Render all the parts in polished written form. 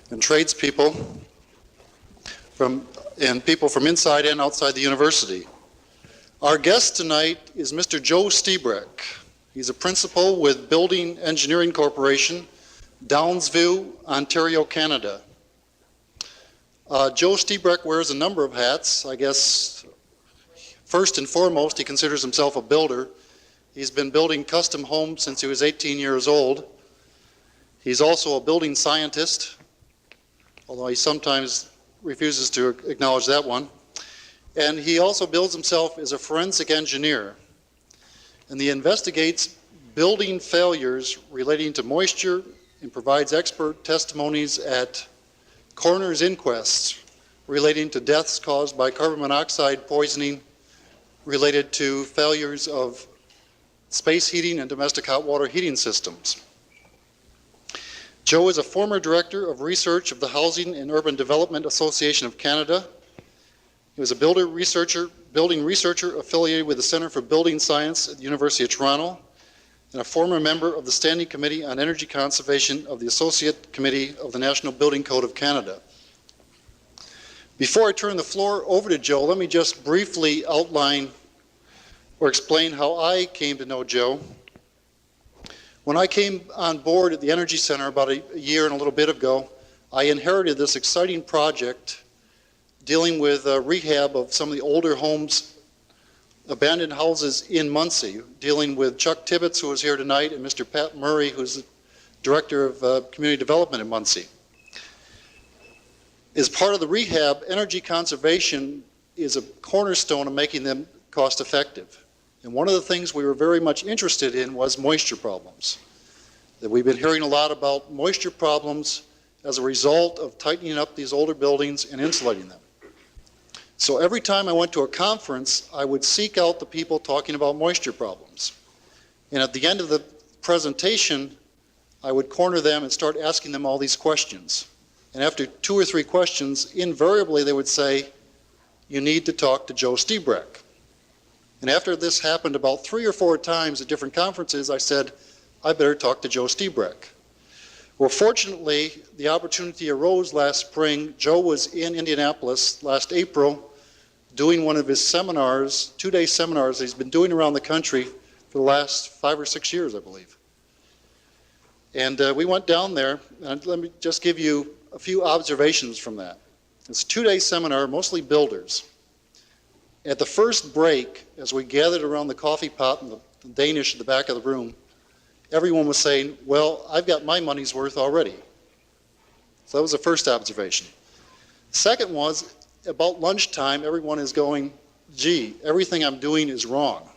and tradespeople and people from inside and outside the university. Our guest tonight is Mr. Joe Stebreck. He's a principal with Building Engineering Corporation, Downsview, Ontario, Canada. Joe Stebreck wears a number of hats. I guess first and foremost, he considers himself a builder. He's been building custom homes since he was 18 years old. He's also a building scientist, although he sometimes refuses to acknowledge that one. And he also bills himself as a forensic engineer. And he investigates building failures relating to moisture and provides expert testimonies at coroner's inquests relating to deaths caused by carbon monoxide poisoning related to failures of space heating and domestic hot water heating systems. Joe is a former director of research of the Housing and Urban Development Association of Canada. He was a building researcher affiliated with the Centre for Building Science at the University of Toronto, and a former member of the Standing Committee on Energy Conservation of the Associate Committee of the National Building Code of Canada. Before I turn the floor over to Joe, let me just briefly outline or explain how I came to know Joe. When I came on board at the Energy Center about a year and a little bit ago, I inherited this exciting project dealing with rehab of some of the older homes, abandoned houses in Muncie, dealing with Chuck Tibbetts, who is here tonight, and Mr. Pat Murray, who's the Director of Community Development in Muncie. As part of the rehab, energy conservation is a cornerstone of making them cost effective. And one of the things we were very much interested in was moisture problems. That we've been hearing a lot about moisture problems as a result of tightening up these older buildings and insulating them. So every time I went to a conference, I would seek out the people talking about moisture problems. And at the end of the presentation, I would corner them and start asking them all these questions. And after 2 or 3 questions, invariably they would say, "You need to talk to Joe Stebreck." And after this happened about 3 or 4 times at different conferences, I said, I better talk to Joe Stebreck. Well, fortunately, the opportunity arose last spring. Joe was in Indianapolis last April doing one of his seminars, 2-day seminars he's been doing around the country for the last 5 or 6 years, I believe. And we went down there, and let me just give you a few observations from that. It's a 2-day seminar, mostly builders. At the first break, as we gathered around the coffee pot and the Danish at the back of the room, everyone was saying, well, I've got my money's worth already. So that was the first observation. Second was, about lunchtime, everyone is going, gee, everything I'm doing is wrong.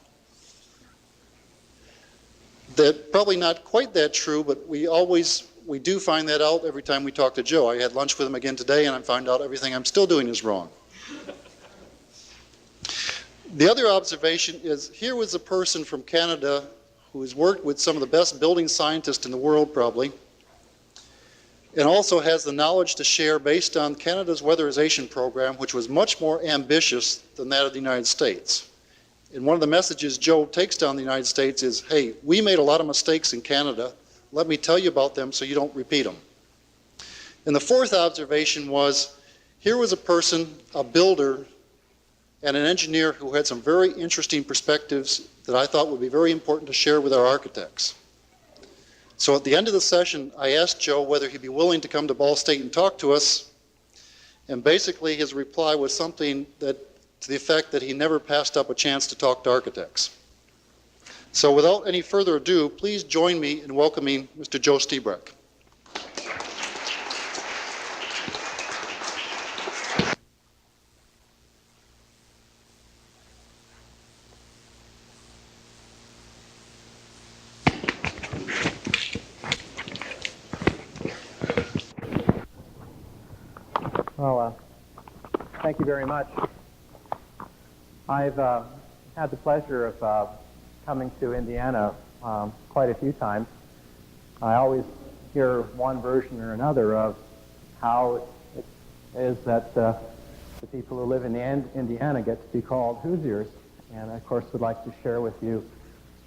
That probably not quite that true, but we do find that out every time we talk to Joe. I had lunch with him again today, and I found out everything I'm still doing is wrong. The other observation is, here was a person from Canada who has worked with some of the best building scientists in the world, probably, and also has the knowledge to share based on Canada's weatherization program, which was much more ambitious than that of the United States. And one of the messages Joe takes down the United States is, hey, we made a lot of mistakes in Canada. Let me tell you about them so you don't repeat them. And the fourth observation was, here was a person, a builder, and an engineer who had some very interesting perspectives that I thought would be very important to share with our architects. So at the end of the session, I asked Joe whether he'd be willing to come to Ball State and talk to us, and basically his reply was something that, to the effect that he never passed up a chance to talk to architects. So without any further ado, please join me in welcoming Mr. Joe Stebreck. Well, thank you very much. I've had the pleasure of coming to Indiana quite a few times. I always hear one version or another of how it is that the people who live in Indiana get to be called Hoosiers. And I, of course, would like to share with you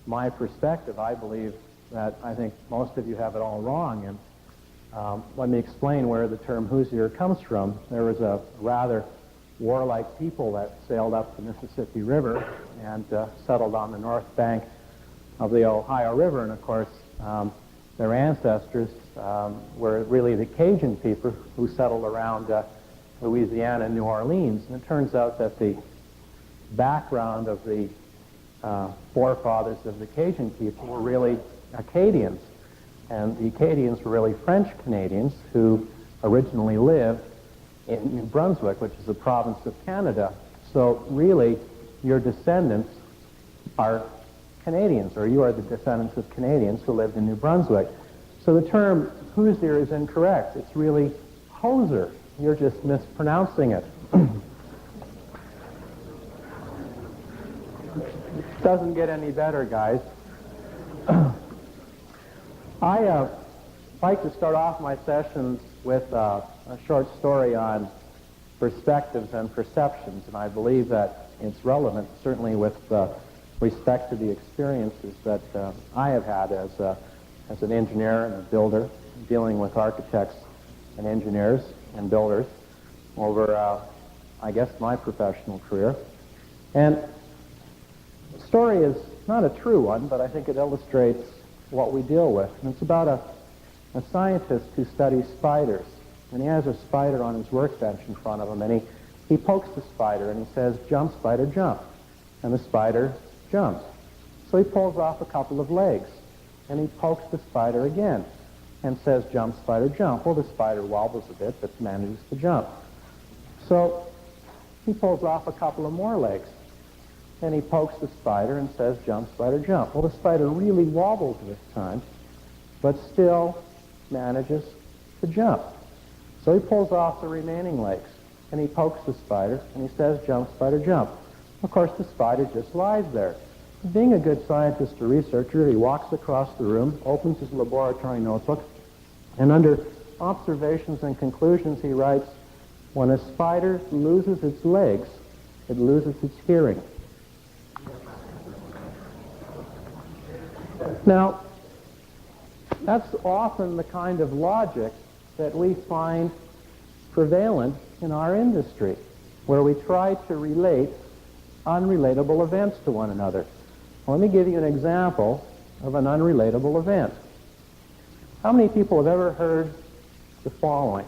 my perspective. I believe that I think most of you have it all wrong. And Let me explain where the term Hoosier comes from. There was a rather warlike people that sailed up the Mississippi River and settled on the north bank of the Ohio River, and of course their ancestors were really the Cajun people who settled around Louisiana and New Orleans. And it turns out that the background of the forefathers of the Cajun people were really Acadians. And the Acadians were really French Canadians who originally lived in New Brunswick, which is a province of Canada. So really, your descendants are Canadians, or you are the descendants of Canadians who lived in New Brunswick. So the term Hoosier is incorrect. It's really Hoser. You're just mispronouncing it. Doesn't get any better, guys. I like to start off my sessions with a short story on perspectives and perceptions, and I believe that it's relevant, certainly with respect to the experiences that I have had as an engineer and a builder, dealing with architects and engineers and builders over, I guess, my professional career. And the story is not a true one, but I think it illustrates what we deal with. And it's about a scientist who studies spiders. And he has a spider on his workbench in front of him, and he pokes the spider, and he says, "Jump, spider, jump." And the spider jumps. So he pulls off a couple of legs, and he pokes the spider again, and says, "Jump, spider, jump." Well, the spider wobbles a bit, but manages to jump. So he pulls off a couple of more legs, and he pokes the spider and says, "Jump, spider, jump." Well, the spider really wobbles this time, but still manages to jump. So he pulls off the remaining legs, and he pokes the spider, and he says, "Jump, spider, jump." Of course, the spider just lies there. Being a good scientist or researcher, he walks across the room, opens his laboratory notebook, and under observations and conclusions, he writes, "When a spider loses its legs, it loses its hearing." Now, that's often the kind of logic that we find prevalent in our industry, where we try to relate unrelatable events to one another. Let me give you an example of an unrelatable event. How many people have ever heard the following?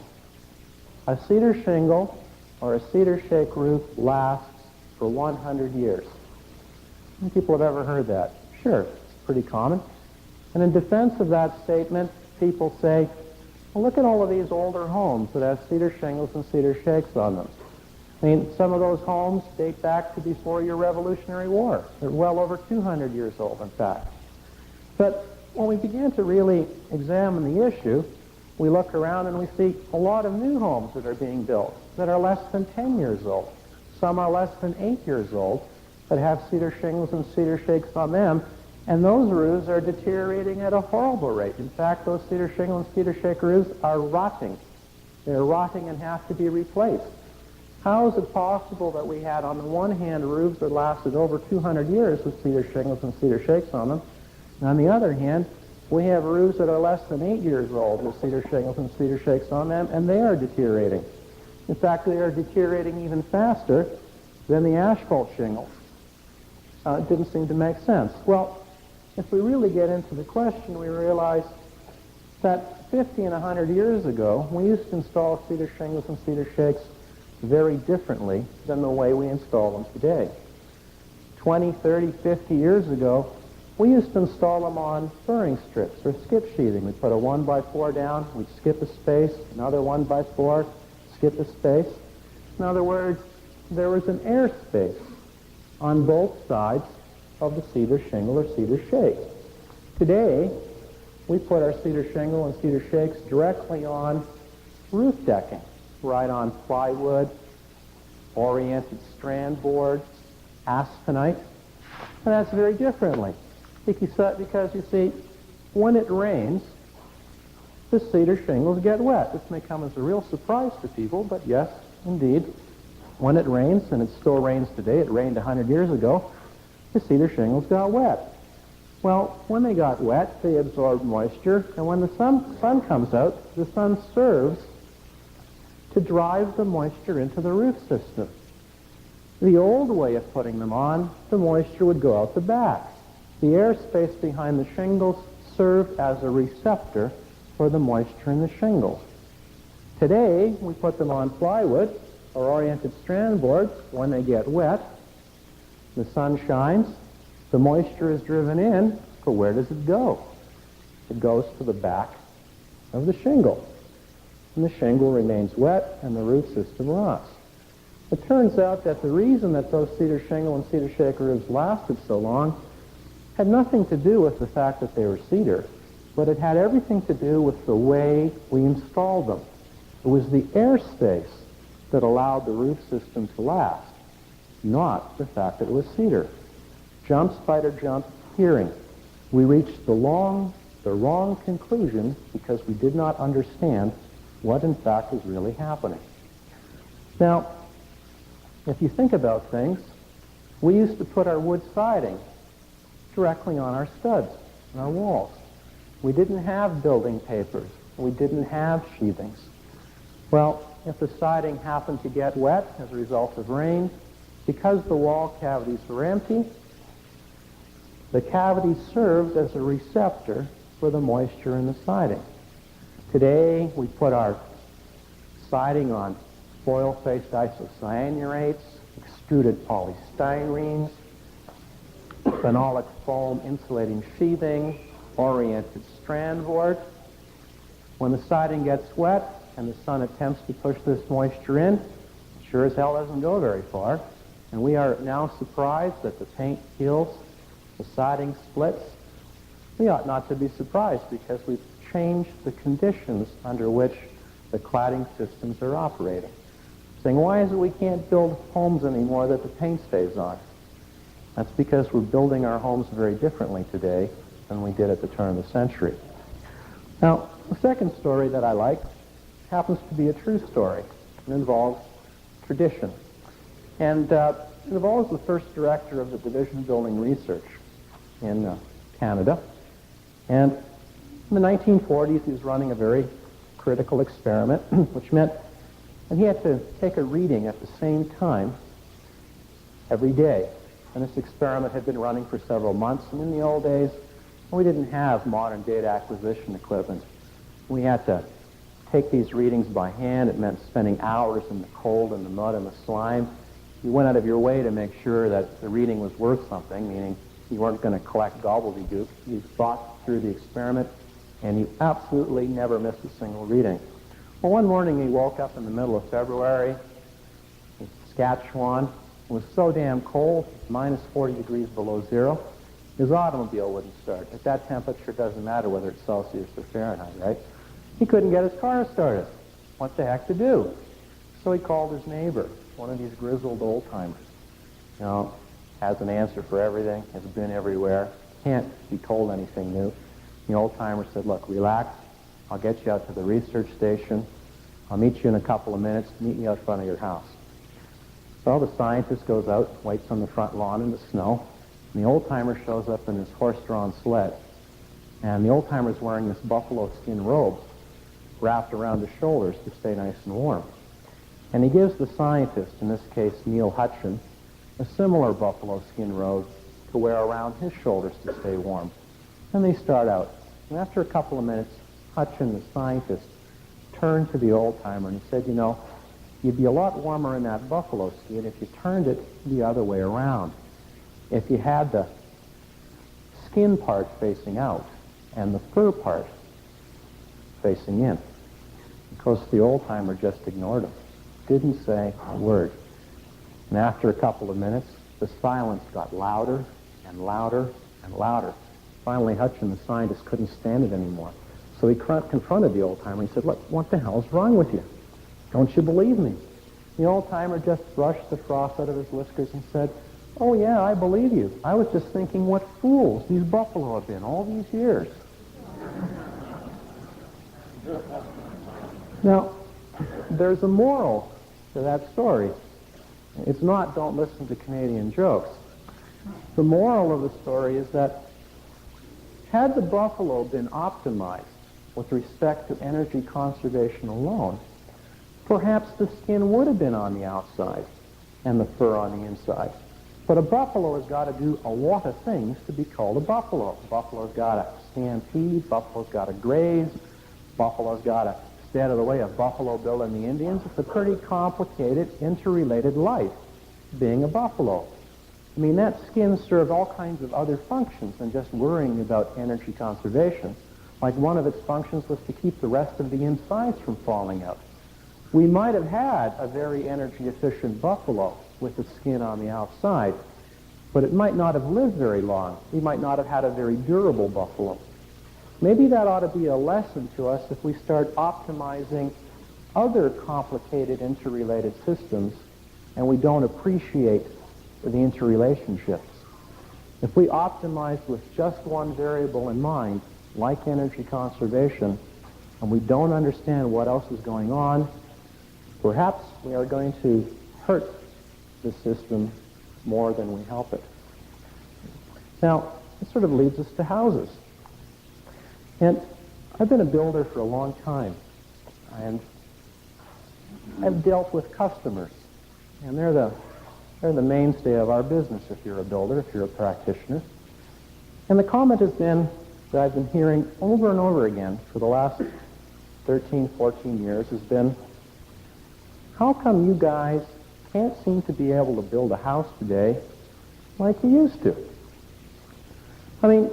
A cedar shingle or a cedar shake roof lasts for 100 years. How many people have ever heard that? Sure, it's pretty common. And in defense of that statement, people say, well, look at all of these older homes that have cedar shingles and cedar shakes on them. I mean, some of those homes date back to before your Revolutionary War. They're well over 200 years old, in fact. But when we begin to really examine the issue, we look around and we see a lot of new homes that are being built that are less than 10 years old. Some are less than 8 years old that have cedar shingles and cedar shakes on them, and those roofs are deteriorating at a horrible rate. In fact, those cedar shingle and cedar shake roofs are rotting. They're rotting and have to be replaced. How is it possible that we had, on the one hand, roofs that lasted over 200 years with cedar shingles and cedar shakes on them, and on the other hand, we have roofs that are less than 8 years old with cedar shingles and cedar shakes on them, and they are deteriorating. In fact, they are deteriorating even faster than the asphalt shingles. It didn't seem to make sense. Well, if we really get into the question, we realize that 50 and 100 years ago, we used to install cedar shingles and cedar shakes very differently than the way we install them today. 20, 30, 50 years ago, we used to install them on furring strips or skip sheathing. We'd put a 1x4 down, we'd skip a space, another 1x4, skip a space. In other words, there was an air space on both sides of the cedar shingle or cedar shake. Today, we put our cedar shingle and cedar shakes directly on roof decking, right on plywood, oriented strand board, aspenite, and that's very differently. Because you see, when it rains, the cedar shingles get wet. This may come as a real surprise to people, but yes, indeed, when it rains, and it still rains today, it rained 100 years ago, the cedar shingles got wet. Well, when they got wet, they absorbed moisture, and when the sun comes out, the sun serves to drive the moisture into the root system. The old way of putting them on, the moisture would go out the back. The airspace behind the shingles served as a receptor for the moisture in the shingles. Today, we put them on plywood or oriented strand boards. When they get wet, the sun shines, the moisture is driven in, but where does it go? It goes to the back of the shingle. And the shingle remains wet and the root system rots. It turns out that the reason that those cedar shingle and cedar shake roofs lasted so long had nothing to do with the fact that they were cedar, but it had everything to do with the way we installed them. It was the airspace that allowed the roof system to last, not the fact that it was cedar. Jump, spider, jump, hearing. We reached the wrong conclusion because we did not understand what in fact was really happening. Now, if you think about things, we used to put our wood siding directly on our studs and our walls. We didn't have building papers. We didn't have sheathings. Well, if the siding happened to get wet as a result of rain, because the wall cavities were empty, the cavity served as a receptor for the moisture in the siding. Today, we put our siding on foil-faced isocyanates, extruded polystyrenes, phenolic foam insulating sheathing, oriented strand board. When the siding gets wet and the sun attempts to push this moisture in, it sure as hell doesn't go very far. And we are now surprised that the paint peels, the siding splits. We ought not to be surprised because we've changed the conditions under which the cladding systems are operating. Saying, why is it we can't build homes anymore that the paint stays on? That's because we're building our homes very differently today than we did at the turn of the century. Now, the second story that I like happens to be a true story. It involves tradition. And it involves the first director of the Division of Building Research in Canada. And in the 1940s, he was running a very critical experiment, which meant that he had to take a reading at the same time every day. And this experiment had been running for several months. And in the old days, we didn't have modern data acquisition equipment. We had to take these readings by hand. It meant spending hours in the cold and the mud and the slime. You went out of your way to make sure that the reading was worth something, meaning you weren't going to collect gobbledygook. You thought through the experiment, and you absolutely never missed a single reading. Well, one morning he woke up in the middle of February in Saskatchewan. It was so damn cold, minus 40 degrees below zero, his automobile wouldn't start. At that temperature, it doesn't matter whether it's Celsius or Fahrenheit, right? He couldn't get his car started. What the heck to do? So he called his neighbor, one of these grizzled old-timers. You know, has an answer for everything, has been everywhere, can't be told anything new. The old-timer said, look, relax. I'll get you out to the research station. I'll meet you in a couple of minutes. Meet me out front of your house. So the scientist goes out, waits on the front lawn in the snow, and the old-timer shows up in his horse-drawn sled. And the old-timer's wearing this buffalo skin robe wrapped around his shoulders to stay nice and warm. And he gives the scientist, in this case Neil Hutchin, a similar buffalo skin robe to wear around his shoulders to stay warm. And they start out. And after a couple of minutes, Hutchin, the scientist, turned to the old-timer and he said, you know, you'd be a lot warmer in that buffalo skin if you turned it the other way around. If you had the skin part facing out and the fur part facing in. Of course, the old-timer just ignored him. Didn't say a word. And after a couple of minutes, the silence got louder and louder and louder. Finally, Hutchin, the scientist, couldn't stand it anymore. So he confronted the old-timer. He said, look, what the hell's wrong with you? Don't you believe me? The old-timer just brushed the frost out of his whiskers and said, oh, yeah, I believe you. I was just thinking what fools these buffalo have been all these years. Now, there's a moral to that story. It's not don't listen to Canadian jokes. The moral of the story is that Had the buffalo been optimized with respect to energy conservation alone, perhaps the skin would have been on the outside and the fur on the inside. But a buffalo has got to do a lot of things to be called a buffalo. Buffalo's got to stampede, buffalo's got to graze, buffalo's got to stay out of the way of Buffalo Bill and the Indians. It's a pretty complicated, interrelated life, being a buffalo. I mean, that skin served all kinds of other functions than just worrying about energy conservation. Like one of its functions was to keep the rest of the insides from falling out. We might have had a very energy-efficient buffalo with the skin on the outside, but it might not have lived very long. We might not have had a very durable buffalo. Maybe that ought to be a lesson to us if we start optimizing other complicated interrelated systems and we don't appreciate the interrelationships. If we optimize with just one variable in mind, like energy conservation, and we don't understand what else is going on, perhaps we are going to hurt the system more than we help it. Now, this sort of leads us to houses. And I've been a builder for a long time, and I've dealt with customers, and they're the mainstay of our business if you're a builder, if you're a practitioner. And the comment has been that I've been hearing over and over again for the last 13, 14 years has been, how come you guys can't seem to be able to build a house today like you used to? I mean,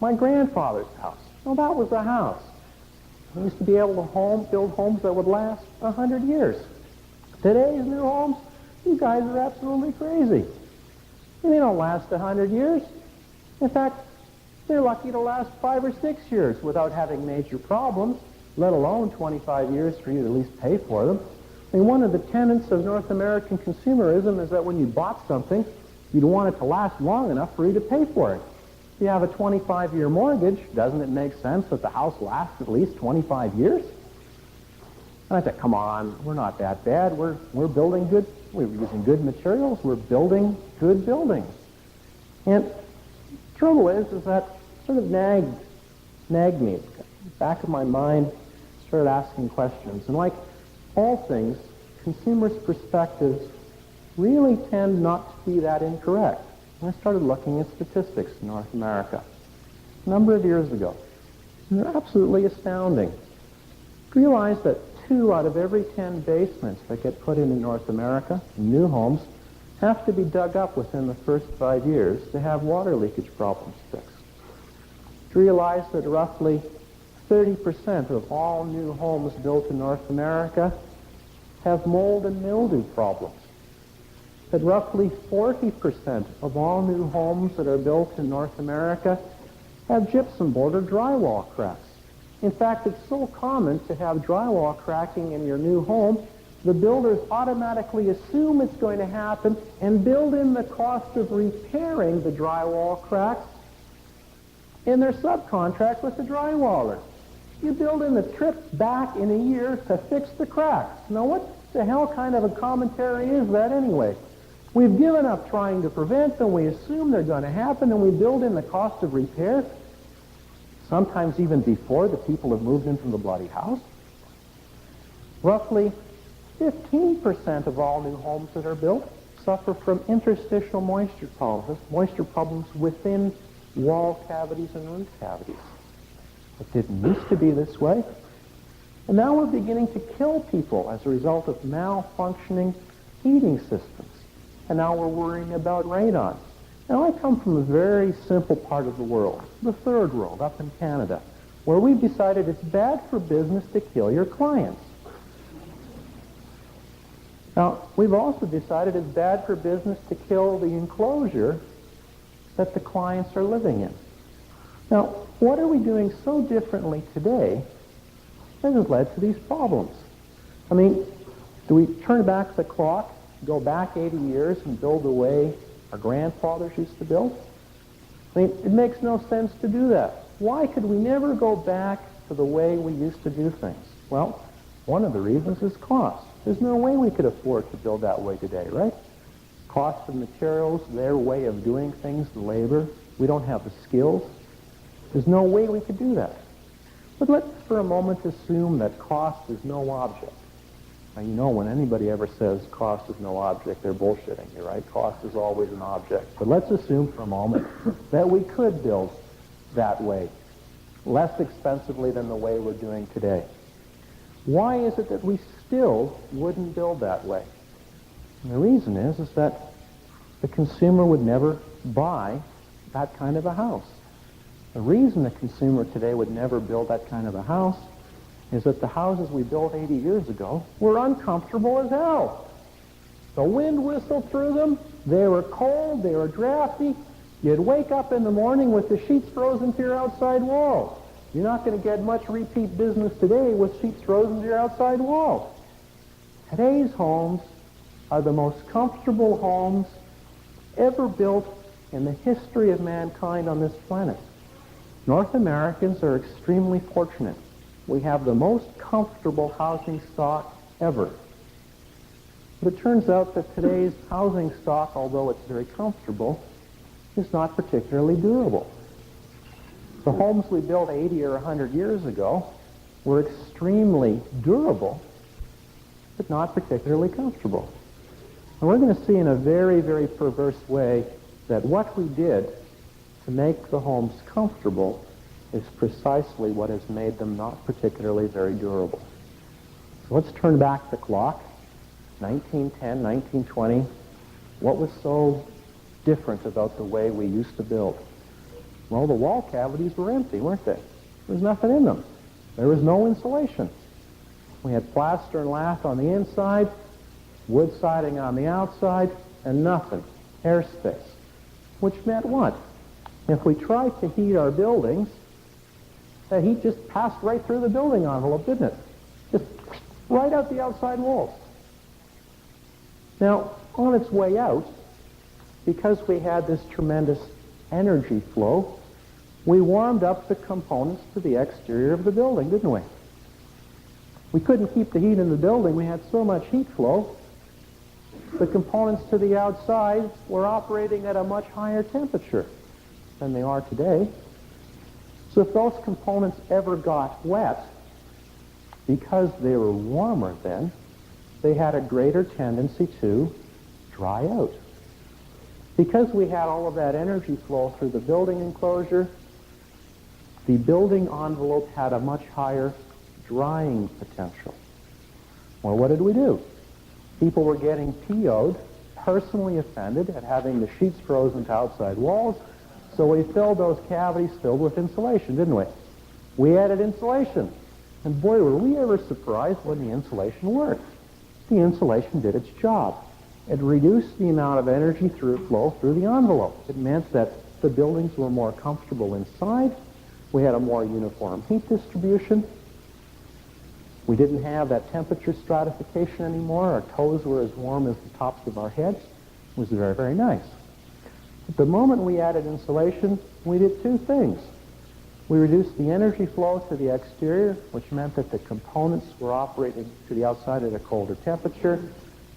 my grandfather's house, well, that was a house. We used to be able to build homes that would last 100 years. Today's new homes, you guys are absolutely crazy. And they don't last 100 years. In fact, they're lucky to last 5 or 6 years without having major problems, let alone 25 years for you to at least pay for them. I mean, one of the tenets of North American consumerism is that when you bought something, you'd want it to last long enough for you to pay for it. If you have a 25-year mortgage, doesn't it make sense that the house lasts at least 25 years? And I said, come on, we're not that bad. We're building good, we're using good materials, we're building good buildings. And the trouble is that sort of nagged me. Back of my mind, started asking questions. And like all things, consumers' perspectives really tend not to be that incorrect. And I started looking at statistics in North America a number of years ago. And they're absolutely astounding. Realize that 2 out of every 10 basements that get put in North America, in new homes, have to be dug up within the first 5 years to have water leakage problems fixed. Realize that roughly 30% of all new homes built in North America have mold and mildew problems. That roughly 40% of all new homes that are built in North America have gypsum board or drywall cracks. In fact, it's so common to have drywall cracking in your new home, the builders automatically assume it's going to happen and build in the cost of repairing the drywall cracks in their subcontract with the drywaller. You build in the trip back in a year to fix the cracks. Now, what the hell kind of a commentary is that anyway? We've given up trying to prevent them, we assume they're going to happen, and we build in the cost of repair, sometimes even before the people have moved into the bloody house. Roughly 15% of all new homes that are built suffer from interstitial moisture problems within wall cavities and roof cavities. It didn't used to be this way. And now we're beginning to kill people as a result of malfunctioning heating systems. And now we're worrying about radon. Now, I come from a very simple part of the world, the third world, up in Canada, where we've decided it's bad for business to kill your clients. Now, we've also decided it's bad for business to kill the enclosure that the clients are living in. Now, what are we doing so differently today that has led to these problems? I mean, do we turn back the clock, go back 80 years and build the way our grandfathers used to build? I mean, it makes no sense to do that. Why could we never go back to the way we used to do things? Well, one of the reasons is cost. There's no way we could afford to build that way today, right? Cost of materials, their way of doing things, the labor. We don't have the skills. There's no way we could do that. But let's for a moment assume that cost is no object. Now, you know, when anybody ever says cost is no object, they're bullshitting you, right? Cost is always an object. But let's assume for a moment that we could build that way, less expensively than the way we're doing today. Why is it that we still wouldn't build that way? And the reason is that the consumer would never buy that kind of a house. The reason the consumer today would never build that kind of a house is that the houses we built 80 years ago were uncomfortable as hell. The wind whistled through them, they were cold, they were drafty. You'd wake up in the morning with the sheets frozen to your outside wall. You're not going to get much repeat business today with sheets frozen to your outside wall. Today's homes are the most comfortable homes ever built in the history of mankind on this planet. North Americans are extremely fortunate. We have the most comfortable housing stock ever. But it turns out that today's housing stock, although it's very comfortable, is not particularly durable. The homes we built 80 or 100 years ago were extremely durable, but not particularly comfortable. And we're going to see in a very, very perverse way that what we did to make the homes comfortable is precisely what has made them not particularly very durable. So let's turn back the clock. 1910, 1920. What was so different about the way we used to build? Well, the wall cavities were empty, weren't they? There was nothing in them. There was no insulation. We had plaster and lath on the inside, wood siding on the outside, and nothing. Airspace. Which meant what? If we tried to heat our buildings, the heat just passed right through the building envelope, didn't it? Just right out the outside walls. Now, on its way out, because we had this tremendous energy flow, we warmed up the components to the exterior of the building, didn't we? We couldn't keep the heat in the building. We had so much heat flow. The components to the outside were operating at a much higher temperature than they are today. So if those components ever got wet, because they were warmer then, they had a greater tendency to dry out. Because we had all of that energy flow through the building enclosure, the building envelope had a much higher drying potential. Well, what did we do? People were getting PO'd, personally offended at having the sheets frozen to outside walls, so we filled those cavities filled with insulation, didn't we? We added insulation. And boy, were we ever surprised when the insulation worked. The insulation did its job. It reduced the amount of energy flow through the envelope. It meant that the buildings were more comfortable inside. We had a more uniform heat distribution. We didn't have that temperature stratification anymore. Our toes were as warm as the tops of our heads. It was very, very nice. But the moment we added insulation, we did two things. We reduced the energy flow to the exterior, which meant that the components were operating to the outside at a colder temperature.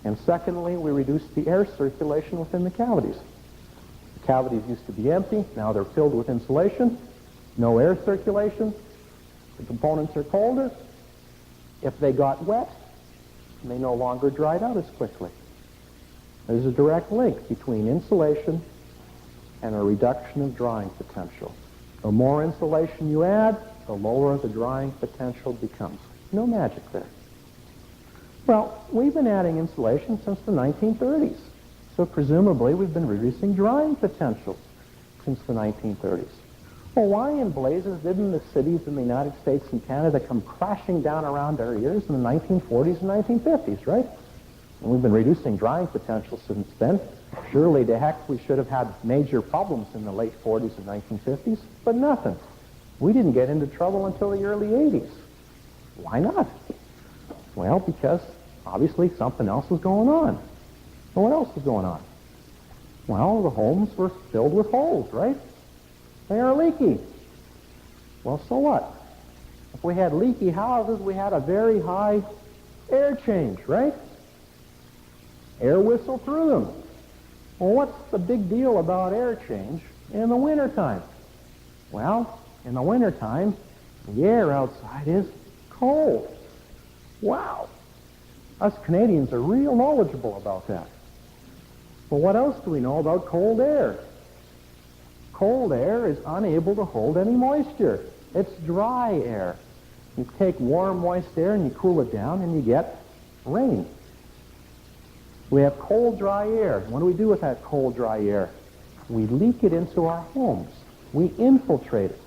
And secondly, we reduced the air circulation within the cavities. The cavities used to be empty. Now they're filled with insulation. No air circulation. The components are colder. If they got wet, they no longer dried out as quickly. There's a direct link between insulation and a reduction of drying potential. The more insulation you add, the lower the drying potential becomes. No magic there. Well, we've been adding insulation since the 1930s. So presumably we've been reducing drying potential since the 1930s. Well, why in blazes didn't the cities in the United States and Canada come crashing down around our ears in the 1940s and 1950s, right? And we've been reducing drying potential since then. Surely, to heck, we should have had major problems in the late 40s and 1950s, but nothing. We didn't get into trouble until the early 80s. Why not? Well, because obviously something else was going on. And what else was going on? Well, the homes were filled with holes, right? They are leaky. Well, so what? If we had leaky houses, we had a very high air change, right? Air whistled through them. Well, what's the big deal about air change in the wintertime? Well, In the wintertime, the air outside is cold. Wow. Us Canadians are real knowledgeable about that. Well, what else do we know about cold air? Cold air is unable to hold any moisture. It's dry air. You take warm, moist air and you cool it down and you get rain. We have cold, dry air. What do we do with that cold, dry air? We leak it into our homes. We infiltrate it.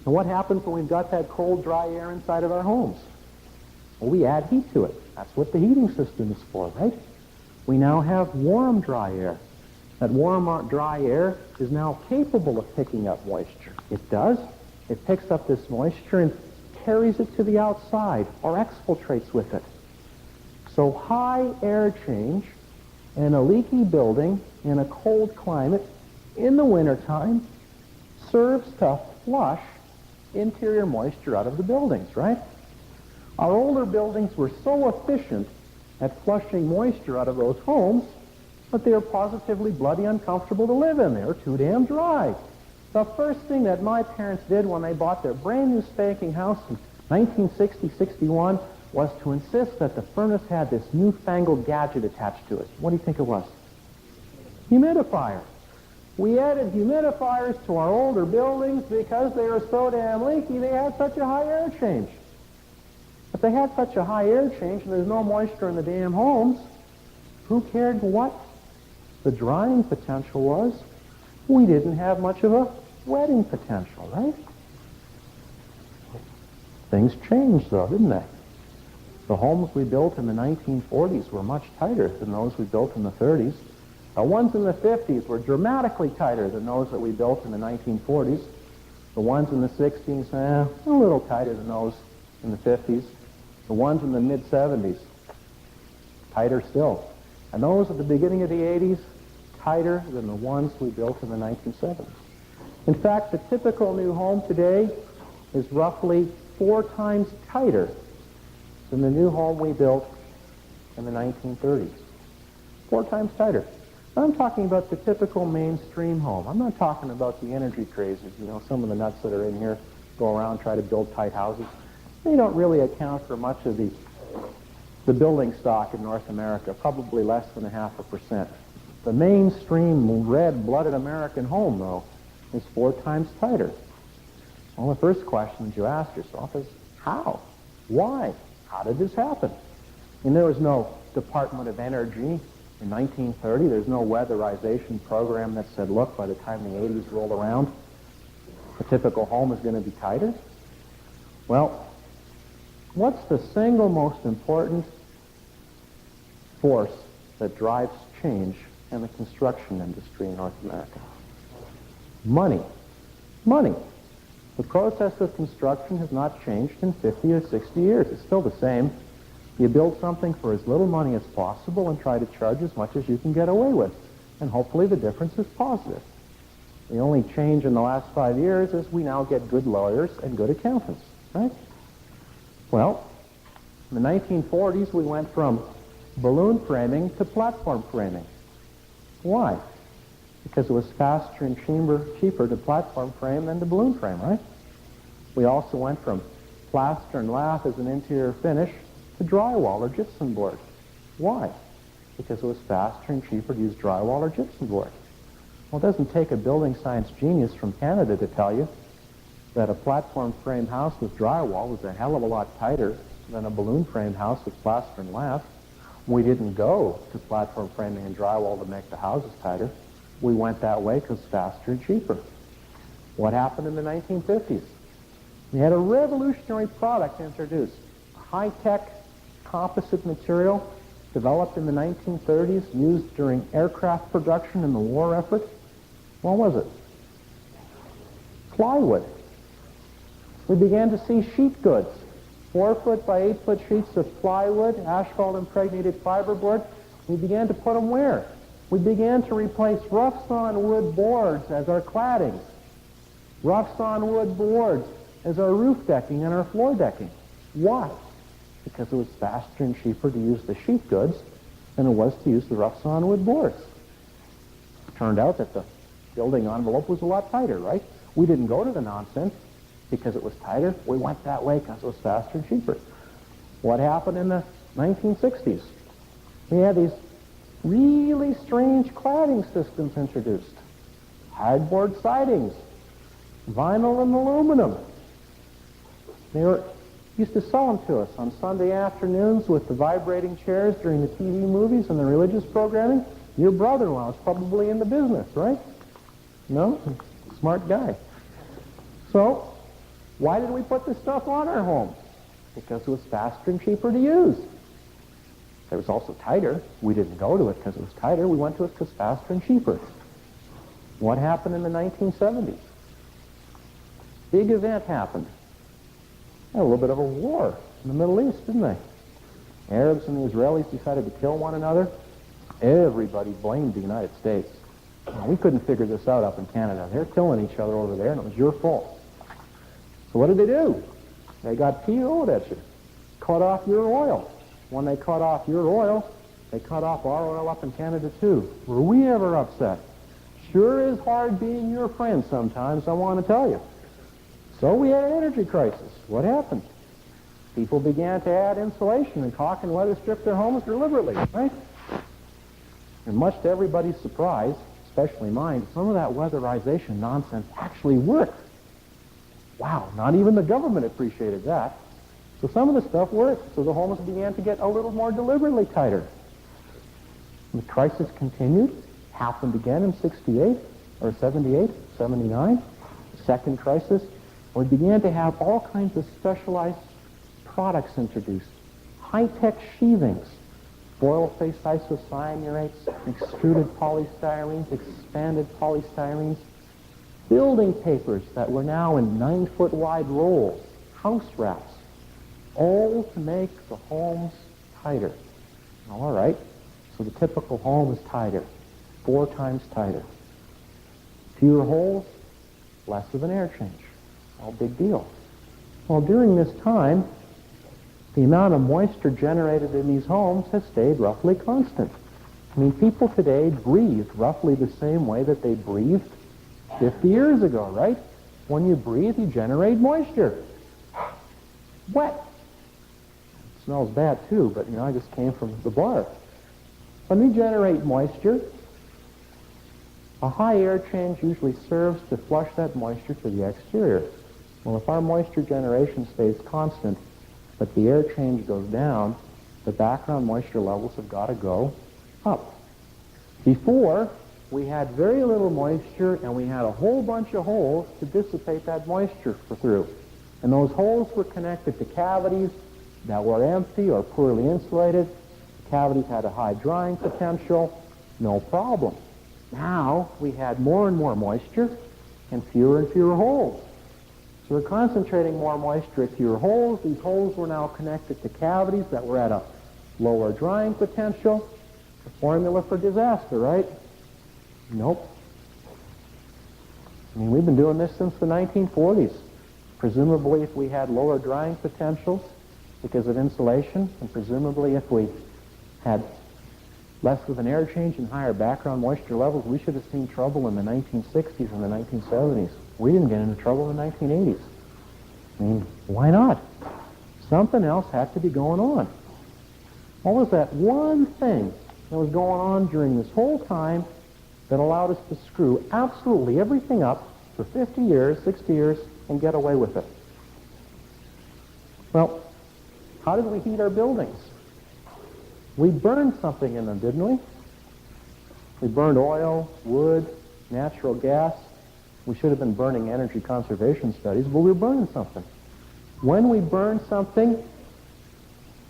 And what happens when we've got that cold, dry air inside of our homes? Well, we add heat to it. That's what the heating system is for, right? We now have warm, dry air. That warm, dry air is now capable of picking up moisture. It does. It picks up this moisture and carries it to the outside or exfiltrates with it. So high air change in a leaky building in a cold climate in the wintertime serves to flush interior moisture out of the buildings, right? Our older buildings were so efficient at flushing moisture out of those homes that they were positively bloody uncomfortable to live in. They were too damn dry. The first thing that my parents did when they bought their brand new spanking house in 1960-61 was to insist that the furnace had this newfangled gadget attached to it. What do you think it was? Humidifier. We added humidifiers to our older buildings because they were so damn leaky they had such a high air change. If they had such a high air change and there's no moisture in the damn homes, who cared what the drying potential was? We didn't have much of a wetting potential, right? Things changed, though, didn't they? The homes we built in the 1940s were much tighter than those we built in the 30s. The ones in the 50s were dramatically tighter than those that we built in the 1940s. The ones in the 60s, a little tighter than those in the 50s. The ones in the mid-70s, tighter still. And those at the beginning of the 80s, tighter than the ones we built in the 1970s. In fact, the typical new home today is roughly 4 times tighter than the new home we built in the 1930s. 4 times tighter. I'm talking about the typical mainstream home. I'm not talking about the energy crazies. You know, some of the nuts that are in here go around, try to build tight houses. They don't really account for much of the building stock in North America, probably less than 0.5%. The mainstream red-blooded American home, though, is 4 times tighter. Well, the first question that you ask yourself is, how? Why? How did this happen? And there was no Department of Energy in 1930. There's no weatherization program that said, look, by the time the 80s roll around, a typical home is going to be tighter. Well, what's the single most important force that drives change in the construction industry in North America? Money. Money. The process of construction has not changed in 50 or 60 years. It's still the same. You build something for as little money as possible and try to charge as much as you can get away with. And hopefully the difference is positive. The only change in the last 5 years is we now get good lawyers and good accountants, right? Well, in the 1940s, we went from balloon framing to platform framing. Why? Because it was faster and cheaper to platform frame than to balloon frame, right? We also went from plaster and lath as an interior finish to drywall or gypsum board. Why? Because it was faster and cheaper to use drywall or gypsum board. Well, it doesn't take a building science genius from Canada to tell you that a platform frame house with drywall was a hell of a lot tighter than a balloon frame house with plaster and lath. We didn't go to platform framing and drywall to make the houses tighter. We went that way because it's faster and cheaper. What happened in the 1950s? We had a revolutionary product introduced, a high-tech composite material developed in the 1930s, used during aircraft production in the war effort. What was it? Plywood. We began to see sheet goods, 4-foot by 8-foot sheets of plywood, asphalt-impregnated fiberboard. We began to put them where? We began to replace rough-sawn wood boards as our claddings, rough-sawn wood boards as our roof decking and our floor decking. Why? Because it was faster and cheaper to use the sheet goods than it was to use the rough-sawn wood boards. It turned out that the building envelope was a lot tighter, right? We didn't go to the nonsense because it was tighter. We went that way because it was faster and cheaper. What happened in the 1960s? We had these really strange cladding systems introduced. Hardboard sidings, vinyl and aluminum. They used to sell them to us on Sunday afternoons with the vibrating chairs during the TV movies and the religious programming. Your brother-in-law is probably in the business, right? No? Smart guy. So, why did we put this stuff on our homes? Because it was faster and cheaper to use. It was also tighter. We didn't go to it because it was tighter. We went to it because it's faster and cheaper. What happened in the 1970s? Big event happened. Had a little bit of a war in the Middle East, didn't they? Arabs and the Israelis decided to kill one another. Everybody blamed the United States. We couldn't figure this out up in Canada. They're killing each other over there, and it was your fault. So what did they do? They got PO'd at you. Cut off your oil. When they cut off your oil, they cut off our oil up in Canada too. Were we ever upset? Sure is hard being your friend sometimes, I want to tell you. So we had an energy crisis. What happened? People began to add insulation and caulk and weather strip their homes deliberately, right? And much to everybody's surprise, especially mine, some of that weatherization nonsense actually worked. Wow, not even the government appreciated that. So some of the stuff worked, so the homes began to get a little more deliberately tighter. And the crisis continued, happened again in 68, or 78, 79, second crisis. We began to have all kinds of specialized products introduced. High-tech sheathings, foil-faced isocyanurates, extruded polystyrenes, expanded polystyrenes, building papers that were now in 9-foot wide rolls, house wraps, all to make the homes tighter. All right, so the typical home is tighter, 4 times tighter. Fewer holes, less of an air change. No big deal. Well, during this time, the amount of moisture generated in these homes has stayed roughly constant. I mean, people today breathe roughly the same way that they breathed 50 years ago, right? When you breathe, you generate moisture. Wet. It smells bad too, but I just came from the bar. When we generate moisture, a high air change usually serves to flush that moisture to the exterior. Well, if our moisture generation stays constant, but the air change goes down, the background moisture levels have got to go up. Before, we had very little moisture, and we had a whole bunch of holes to dissipate that moisture through. And those holes were connected to cavities that were empty or poorly insulated. The cavities had a high drying potential, no problem. Now, we had more and more moisture and fewer holes. So we're concentrating more moisture at fewer holes. These holes were now connected to cavities that were at a lower drying potential. The formula for disaster, right? Nope. I mean, we've been doing this since the 1940s. Presumably, if we had lower drying potentials because of insulation, and presumably if we had less of an air change and higher background moisture levels, we should have seen trouble in the 1960s and the 1970s. We didn't get into trouble in the 1980s. I mean, why not? Something else had to be going on. What was that one thing that was going on during this whole time that allowed us to screw absolutely everything up for 50 years, 60 years, and get away with it? Well, how did we heat our buildings? We burned something in them, didn't we? We burned oil, wood, natural gas. We should have been burning energy conservation studies, but we were burning something. When we burn something,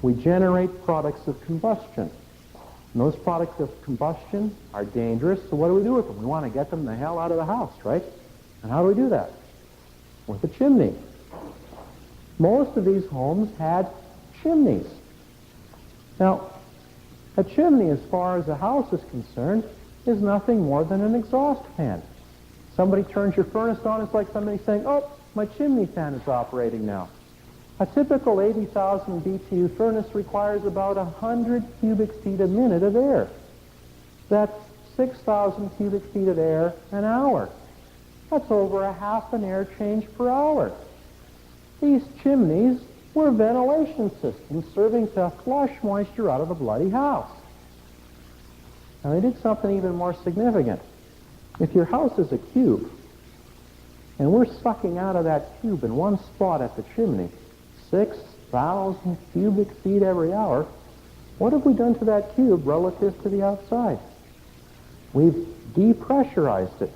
we generate products of combustion. And those products of combustion are dangerous, so what do we do with them? We want to get them the hell out of the house, right? And how do we do that? With a chimney. Most of these homes had chimneys. Now, a chimney, as far as a house is concerned, is nothing more than an exhaust fan. Somebody turns your furnace on, it's like somebody saying, oh, my chimney fan is operating now. A typical 80,000 BTU furnace requires about 100 cubic feet a minute of air. That's 6,000 cubic feet of air an hour. That's over a half an air change per hour. These chimneys were ventilation systems serving to flush moisture out of the bloody house. Now they did something even more significant. If your house is a cube, and we're sucking out of that cube in one spot at the chimney, 6,000 cubic feet every hour, what have we done to that cube relative to the outside? We've depressurized it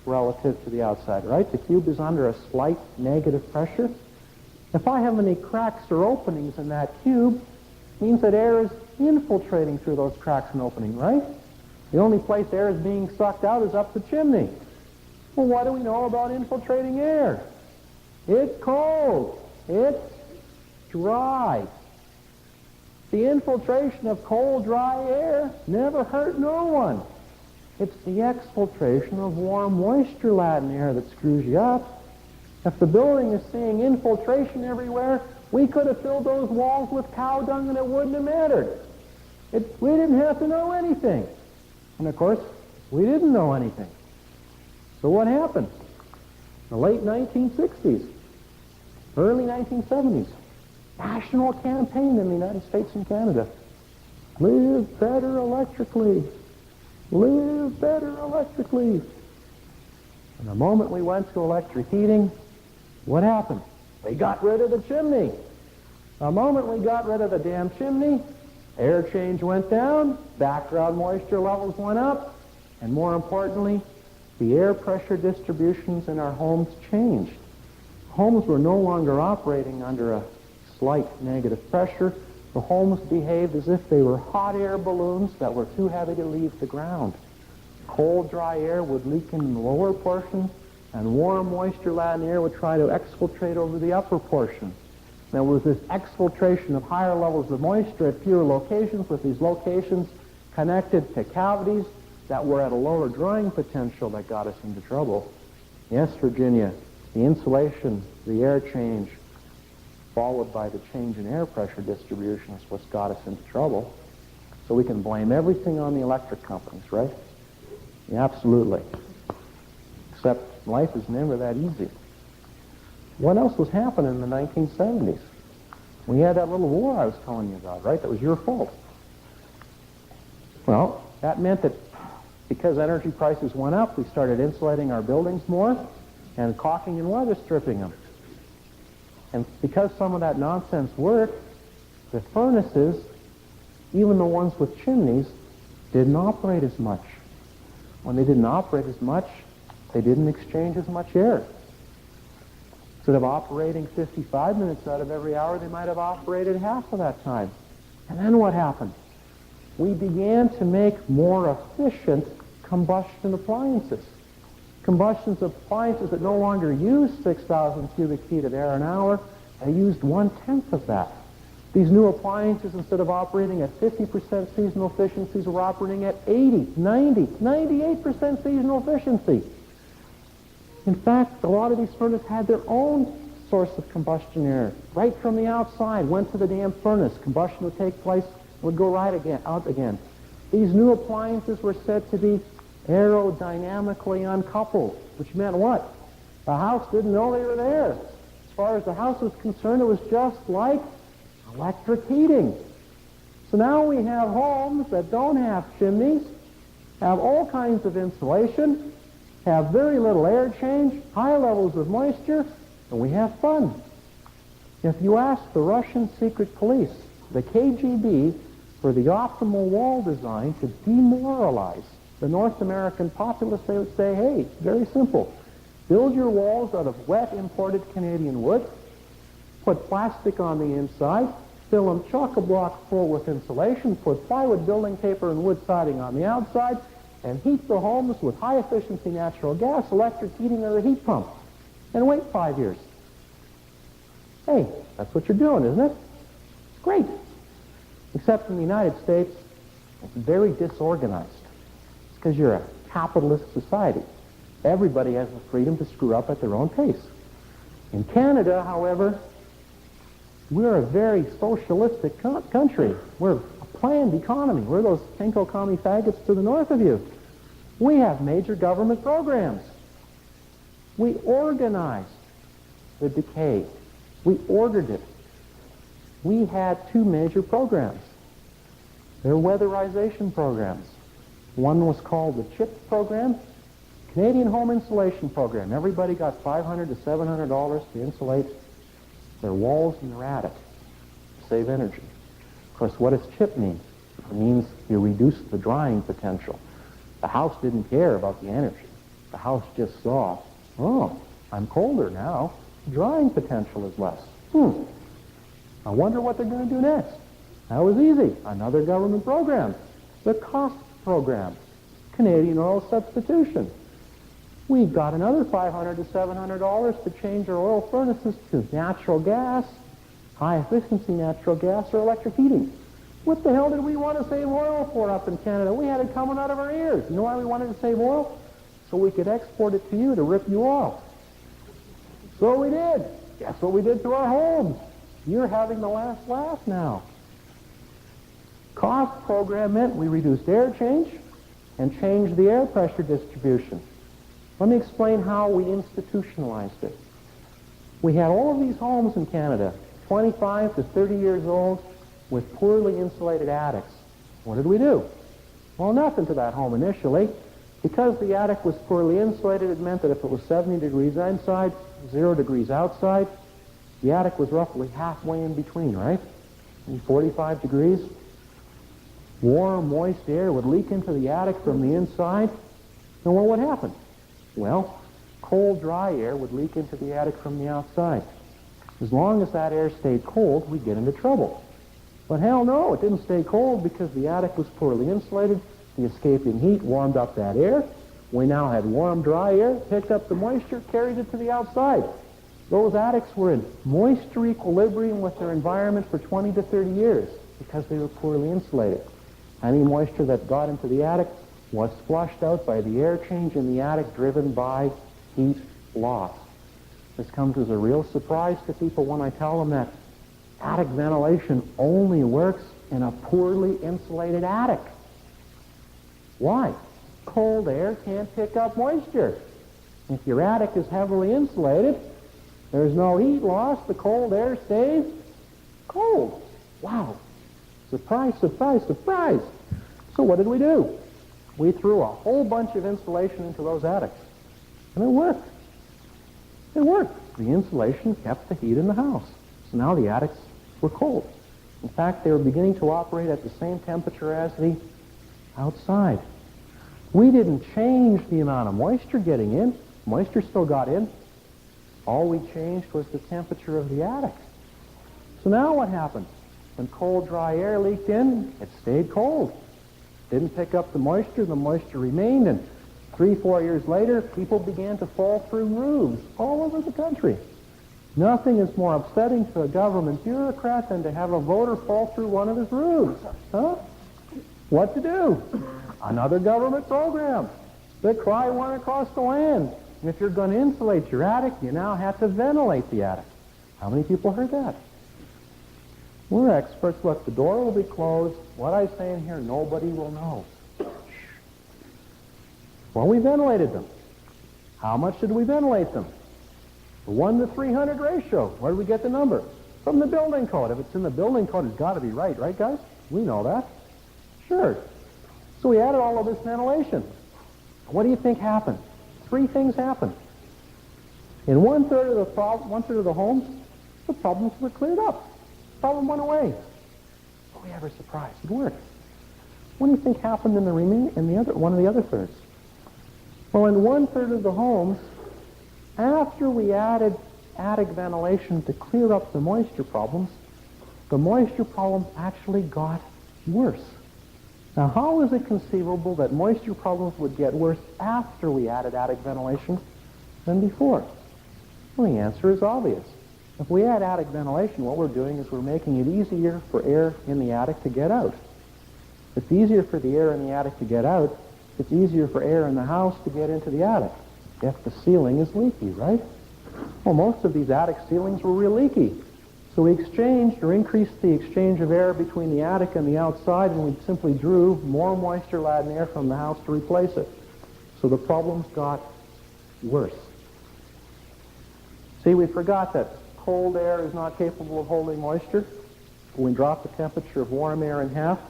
relative to the outside, right? The cube is under a slight negative pressure. If I have any cracks or openings in that cube, it means that air is infiltrating through those cracks and openings, right? The only place air is being sucked out is up the chimney. Well, what do we know about infiltrating air? It's cold. It's dry. The infiltration of cold, dry air never hurt no one. It's the exfiltration of warm, moisture-laden air that screws you up. If the building is seeing infiltration everywhere, we could have filled those walls with cow dung and it wouldn't have mattered. We didn't have to know anything. And of course, we didn't know anything. So what happened? In the late 1960s, early 1970s, national campaign in the United States and Canada. Live better electrically. Live better electrically. And the moment we went to electric heating, what happened? They got rid of the chimney. The moment we got rid of the damn chimney, air change went down, background moisture levels went up, and more importantly, the air pressure distributions in our homes changed. Homes were no longer operating under a slight negative pressure. The homes behaved as if they were hot air balloons that were too heavy to leave the ground. Cold, dry air would leak in the lower portion, and warm, moisture-laden air would try to exfiltrate over the upper portion. There was this exfiltration of higher levels of moisture at fewer locations, with these locations connected to cavities that were at a lower drying potential that got us into trouble. Yes, Virginia, the insulation, the air change, followed by the change in air pressure distribution is what's got us into trouble. So we can blame everything on the electric companies, right? Yeah, absolutely. Except life is never that easy. What else was happening in the 1970s? We had that little war I was telling you about, right? That was your fault. Well, that meant that because energy prices went up, we started insulating our buildings more and caulking and weather stripping them. And because some of that nonsense worked, the furnaces, even the ones with chimneys, didn't operate as much. When they didn't operate as much, they didn't exchange as much air. Instead of operating 55 minutes out of every hour, they might have operated half of that time. And then what happened? We began to make more efficient combustion appliances. Combustion appliances that no longer use 6,000 cubic feet of air an hour, they used 1/10 of that. These new appliances, instead of operating at 50% seasonal efficiencies, were operating at 80, 90, 98% seasonal efficiency. In fact, a lot of these furnaces had their own source of combustion air. Right from the outside, went to the damn furnace. Combustion would take place, would go out again. These new appliances were said to be aerodynamically uncoupled, which meant what? The house didn't know they were there. As far as the house was concerned, it was just like electric heating. So now we have homes that don't have chimneys, have all kinds of insulation, have very little air change, high levels of moisture, and we have fun. If you ask the Russian secret police, the KGB, for the optimal wall design to demoralize the North American populace, they would say, hey, it's very simple. Build your walls out of wet imported Canadian wood, put plastic on the inside, fill them chock-a-block full with insulation, put plywood building paper and wood siding on the outside, and heat the homes with high-efficiency natural gas, electric heating, or a heat pump. And wait 5 years. Hey, that's what you're doing, isn't it? Great. Except in the United States, it's very disorganized. It's because you're a capitalist society. Everybody has the freedom to screw up at their own pace. In Canada, however, we're a very socialistic country. We're a planned economy. We're those pinko commie faggots to the north of you. We have major government programs. We organized the decay. We ordered it. We had two major programs. They're weatherization programs. One was called the CHIP program, Canadian Home Insulation Program. Everybody got $500 to $700 to insulate their walls and their attic to save energy. Of course, what does CHIP mean? It means you reduce the drying potential. The house didn't care about the energy. The house just saw, oh, I'm colder now. Drying potential is less. I wonder what they're going to do next. That was easy. Another government program. The cost program. Canadian oil substitution. We got another $500 to $700 to change our oil furnaces to natural gas, high-efficiency natural gas, or electric heating. What the hell did we want to save oil for up in Canada? We had it coming out of our ears. You know why we wanted to save oil? So we could export it to you to rip you off. So we did. Guess what we did to our homes? You're having the last laugh now. Cost program meant we reduced air change and changed the air pressure distribution. Let me explain how we institutionalized it. We had all of these homes in Canada, 25 to 30 years old, with poorly insulated attics. What did we do? Well, nothing to that home initially. Because the attic was poorly insulated, it meant that if it was 70 degrees inside, 0 degrees outside, the attic was roughly halfway in between, right? Maybe 45 degrees. Warm, moist air would leak into the attic from the inside. And what would happen? Well, cold, dry air would leak into the attic from the outside. As long as that air stayed cold, we'd get into trouble. But hell no, it didn't stay cold because the attic was poorly insulated. The escaping heat warmed up that air. We now had warm, dry air, picked up the moisture, carried it to the outside. Those attics were in moisture equilibrium with their environment for 20 to 30 years because they were poorly insulated. Any moisture that got into the attic was flushed out by the air change in the attic driven by heat loss. This comes as a real surprise to people when I tell them that attic ventilation only works in a poorly insulated attic. Why? Cold air can't pick up moisture. If your attic is heavily insulated, there's no heat loss, the cold air stays cold. Wow. Surprise, surprise, surprise. So what did we do? We threw a whole bunch of insulation into those attics. And it worked. It worked. The insulation kept the heat in the house. So now the attics were cold. In fact, they were beginning to operate at the same temperature as the outside. We didn't change the amount of moisture getting in. Moisture still got in. All we changed was the temperature of the attic. So now what happened? When cold, dry air leaked in, it stayed cold. Didn't pick up the moisture remained, and 3-4 years later, people began to fall through roofs all over the country. Nothing is more upsetting to a government bureaucrat than to have a voter fall through one of his roofs. Huh? What to do? Another government program. The cry went across the land. If you're going to insulate your attic, you now have to ventilate the attic. How many people heard that? We're experts. Look, the door will be closed. What I say in here, nobody will know. Well, we ventilated them. How much did we ventilate them? The 1 to 300 ratio. Where did we get the number? From the building code. If it's in the building code, it's got to be right, guys? We know that. Sure. So we added all of this ventilation. What do you think happened? 3 things happened. In one-third of the homes, the problems were cleared up. The problem went away. Oh, we were surprised. It worked. What do you think happened in one of the other thirds? Well, in one-third of the homes, after we added attic ventilation to clear up the moisture problems actually got worse. Now, how is it conceivable that moisture problems would get worse after we added attic ventilation than before? Well, the answer is obvious. If we add attic ventilation, what we're doing is we're making it easier for air in the attic to get out. If it's easier for the air in the attic to get out, it's easier for air in the house to get into the attic if the ceiling is leaky, right? Well, most of these attic ceilings were real leaky. So we exchanged or increased the exchange of air between the attic and the outside, and we simply drew more moisture-laden air from the house to replace it. So the problems got worse. See, we forgot that cold air is not capable of holding moisture. When we drop the temperature of warm air in half,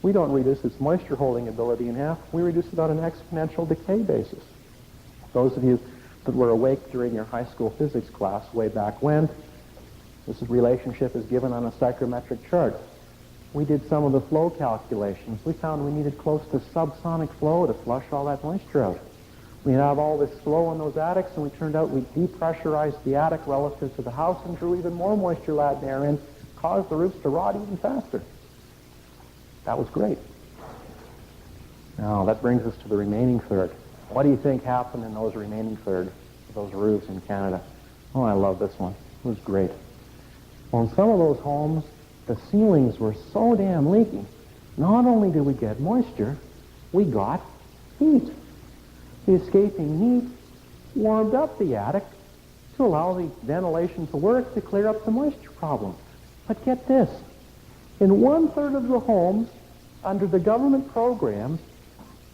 we don't reduce its moisture holding ability in half. We reduce it on an exponential decay basis. Those of you that were awake during your high school physics class way back when, this relationship is given on a psychrometric chart. We did some of the flow calculations. We found we needed close to subsonic flow to flush all that moisture out. We have all this flow in those attics, and we turned out we depressurized the attic relative to the house and drew even more moisture-laden air in, caused the roofs to rot even faster. That was great. Now, that brings us to the remaining third. What do you think happened in those remaining third, those roofs in Canada? Oh, I love this one. It was great. Well, in some of those homes, the ceilings were so damn leaky, not only did we get moisture, we got heat. The escaping heat warmed up the attic to allow the ventilation to work to clear up the moisture problem. But get this, in 1/3 of the homes under the government programs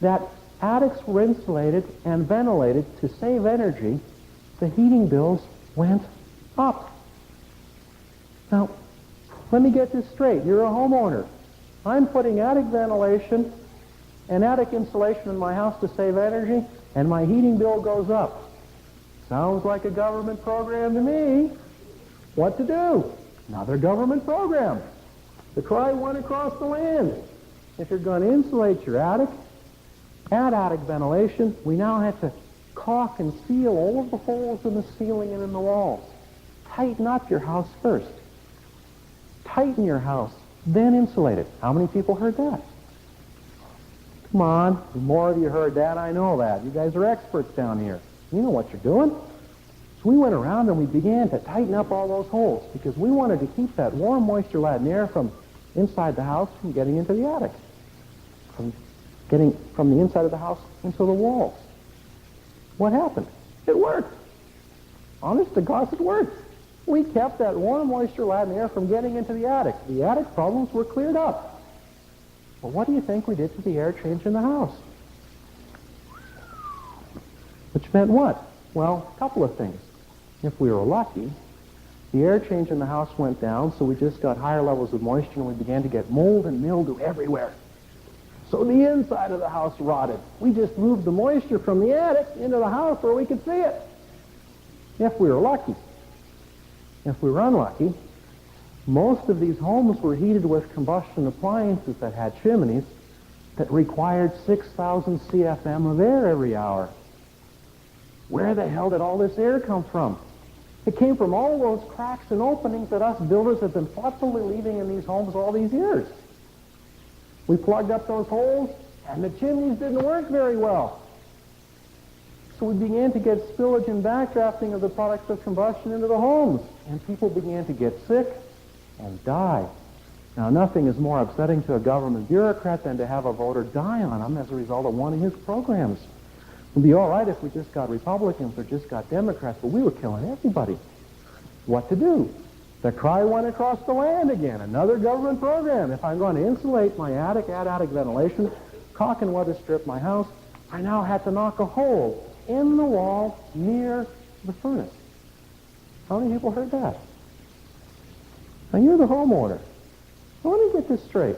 that attics were insulated and ventilated to save energy, the heating bills went up. Now, let me get this straight. You're a homeowner. I'm putting attic ventilation and attic insulation in my house to save energy, and my heating bill goes up. Sounds like a government program to me. What to do? Another government program. To try one across the land. If you're going to insulate your attic, add attic ventilation, we now have to caulk and seal all of the holes in the ceiling and in the walls. Tighten up your house first. Tighten your house, then insulate it. How many people heard that? Come on, more of you heard that, I know that. You guys are experts down here. You know what you're doing. So we went around and we began to tighten up all those holes because we wanted to keep that warm, moisture-laden air from inside the house from getting into the attic, from getting from the inside of the house into the walls. What happened? It worked. Honest to God, it worked. We kept that warm, moisture-laden air from getting into the attic. The attic problems were cleared up. Well, what do you think we did to the air change in the house? Which meant what? Well, a couple of things. If we were lucky, the air change in the house went down, so we just got higher levels of moisture, and we began to get mold and mildew everywhere. So the inside of the house rotted. We just moved the moisture from the attic into the house where we could see it. If we were lucky. If we were unlucky, most of these homes were heated with combustion appliances that had chimneys that required 6,000 CFM of air every hour. Where the hell did all this air come from? It came from all those cracks and openings that us builders have been thoughtfully leaving in these homes all these years. We plugged up those holes, and the chimneys didn't work very well. So we began to get spillage and backdrafting of the products of combustion into the homes, and people began to get sick and die. Now, nothing is more upsetting to a government bureaucrat than to have a voter die on him as a result of one of his programs. It would be all right if we just got Republicans or just got Democrats, but we were killing everybody. What to do? The cry went across the land again, another government program. If I'm going to insulate my attic, add attic ventilation, caulk and weather strip my house, I now had to knock a hole in the wall near the furnace. How many people heard that? Now, you're the homeowner. So let me get this straight.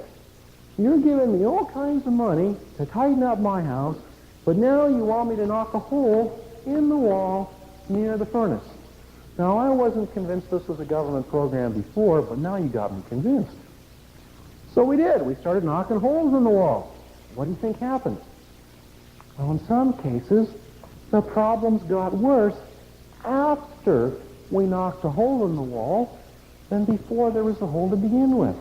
You're giving me all kinds of money to tighten up my house, but now you want me to knock a hole in the wall near the furnace. Now, I wasn't convinced this was a government program before, but now you got me convinced. So we did. We started knocking holes in the wall. What do you think happened? Well, in some cases, the problems got worse after we knocked a hole in the wall than before there was a hole to begin with.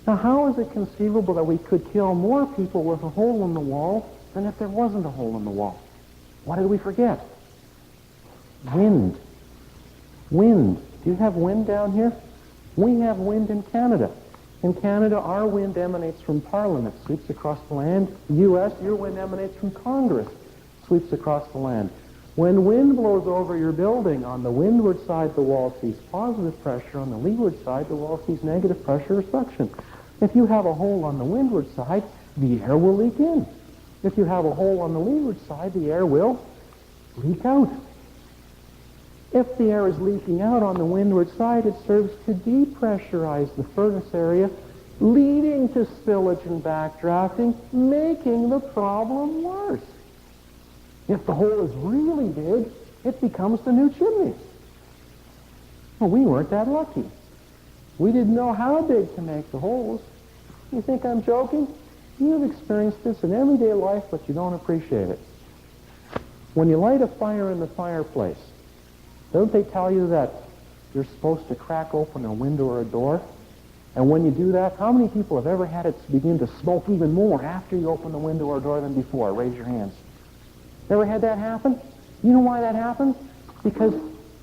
Now, how is it conceivable that we could kill more people with a hole in the wall than if there wasn't a hole in the wall? What did we forget? Wind. Wind. Do you have wind down here? We have wind in Canada. In Canada, our wind emanates from Parliament, sweeps across the land. U.S., your wind emanates from Congress, sweeps across the land. When wind blows over your building, on the windward side, the wall sees positive pressure. On the leeward side, the wall sees negative pressure or suction. If you have a hole on the windward side, the air will leak in. If you have a hole on the leeward side, the air will leak out. If the air is leaking out on the windward side, it serves to depressurize the furnace area, leading to spillage and backdrafting, making the problem worse. If the hole is really big, it becomes the new chimney. Well, we weren't that lucky. We didn't know how big to make the holes. You think I'm joking? You've experienced this in everyday life, but you don't appreciate it. When you light a fire in the fireplace, don't they tell you that you're supposed to crack open a window or a door? And when you do that, how many people have ever had it begin to smoke even more after you open the window or door than before? Raise your hands. Ever had that happen? You know why that happens? Because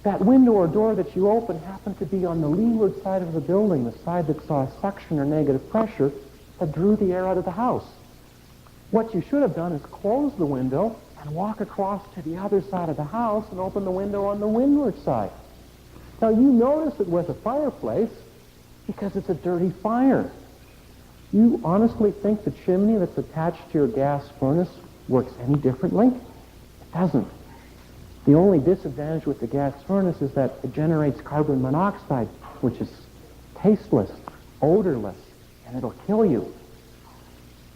that window or door that you open happened to be on the leeward side of the building, the side that saw suction or negative pressure that drew the air out of the house. What you should have done is close the window and walk across to the other side of the house and open the window on the windward side. Now, you notice it with a fireplace because it's a dirty fire. You honestly think the chimney that's attached to your gas furnace works any differently? It doesn't. The only disadvantage with the gas furnace is that it generates carbon monoxide, which is tasteless, odorless, and it'll kill you.